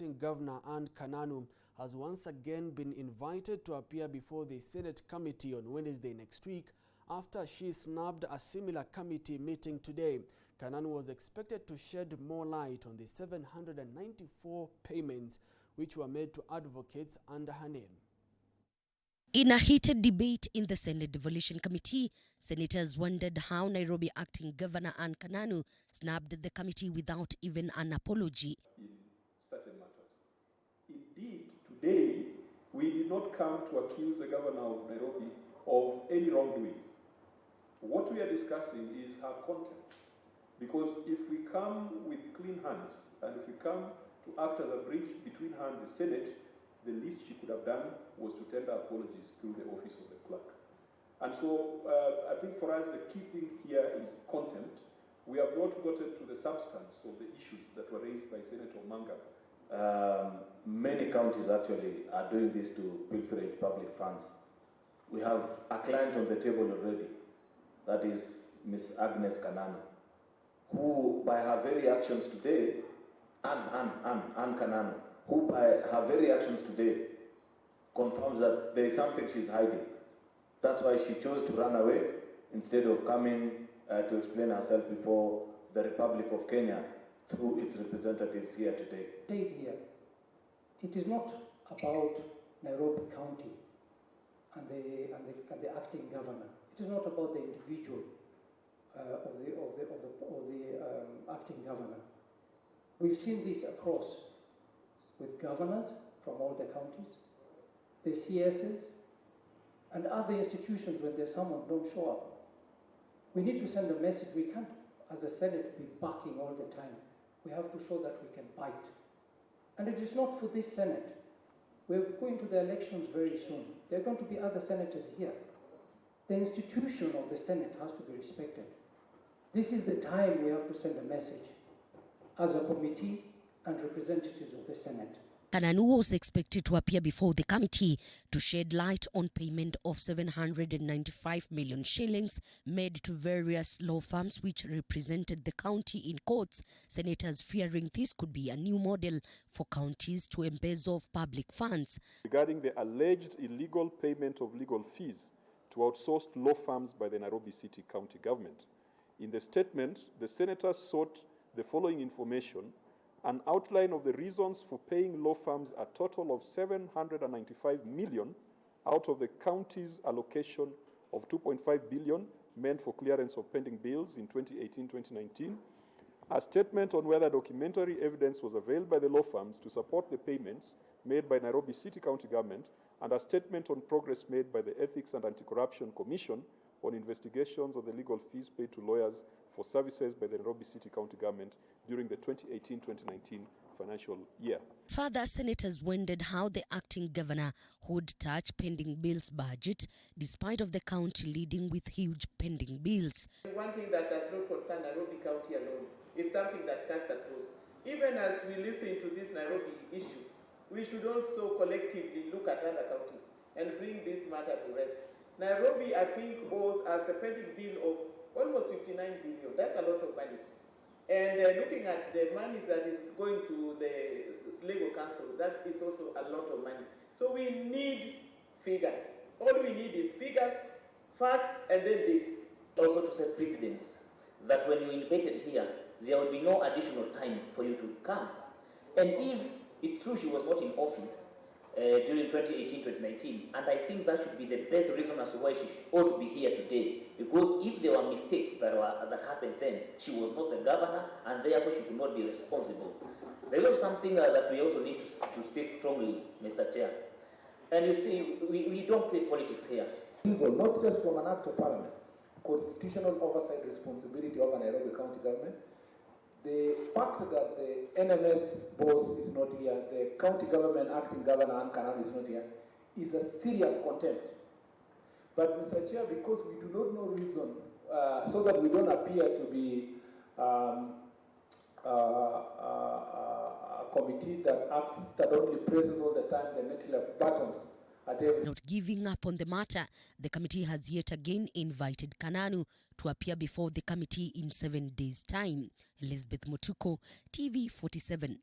Governor Anne Kananu has once again been invited to appear before the Senate committee on Wednesday next week after she snubbed a similar committee meeting today. Kananu was expected to shed more light on the 794 payments which were made to advocates under her name. In a heated debate in the Senate Devolution Committee, senators wondered how Nairobi Acting Governor Anne Kananu snubbed the committee without even an apology. In certain matters. Indeed, today, we did not come to accuse the governor of Nairobi of any wrongdoing. What we are discussing is her contempt. Because if we come with clean hands, and if we come to act as a bridge between her and the Senate, the least she could have done was to tender apologies through the office of the clerk. And so I think for us the key thing here is contempt. We have not gotten to the substance of the issues that were raised by Senator Manga. Many counties actually are doing this to pilferage public funds. We have a client on the table already, that is Ms. Anne Kananu, who by her very actions today, Anne Kananu, who by her very actions today confirms that there is something she's hiding. That's why she chose to run away instead of coming to explain herself before the Republic of Kenya through its representatives here today. Here, it is not about Nairobi County and the acting governor. It is not about the individual of the acting governor. We've seen this across with governors from all the counties, the CSs, and other institutions when there's someone don't show up. We need to send a message. We can't, as a Senate, be barking all the time. We have to show that we can bite. And it is not for this Senate. We're going to the elections very soon. There are going to be other senators here. The institution of the Senate has to be respected. This is the time we have to send a message as a committee and representatives of the Senate. Kananu was expected to appear before the committee to shed light on payment of 795 million shillings made to various law firms which represented the county in courts, senators fearing this could be a new model for counties to embezzle public funds. Regarding the alleged illegal payment of legal fees to outsourced law firms by the Nairobi City County government, in the statement, the senators sought the following information: an outline of the reasons for paying law firms a total of 795 million out of the county's allocation of 2.5 billion meant for clearance of pending bills in 2018-2019, a statement on whether documentary evidence was availed by the law firms to support the payments made by Nairobi City County government, and a statement on progress made by the Ethics and Anti-Corruption Commission on investigations of the legal fees paid to lawyers for services by the Nairobi City County government during the 2018-2019 financial year. Further, senators wondered how the acting governor would touch pending bills budget despite of the county leading with huge pending bills. One thing that does not concern Nairobi County alone is something that cuts across. Even as we listen to this Nairobi issue, we should also collectively look at other counties and bring this matter to rest. Nairobi, I think, owes us a pending bill of almost 59 billion. That's a lot of money. And looking at the money that is going to the legal council, that is also a lot of money. So we need figures. All we need is figures, facts, and then dates. Also to set precedents that when you invited here, there will be no additional time for you to come. And if it's true she was not in office during 2018-2019, and I think that should be the best reason as to why she ought to be here today, because if there were mistakes that happened then, she was not the governor, and therefore she could not be responsible. There is also something that we also need to state strongly, Mr. Chair. And you see, we don't play politics here. Not just from an act of parliament, constitutional oversight responsibility of a Nairobi County government. The fact that the NMS boss is not here, the county government acting governor Anne Kananu is not here, is a serious contempt. But Mr. Chair, because we do not know reason, so that we don't appear to be a committee that only praises all the time the nuclear buttons. Not giving up on the matter, the committee has yet again invited Kananu to appear before the committee in 7 days' time. Elizabeth Motuko, TV 47.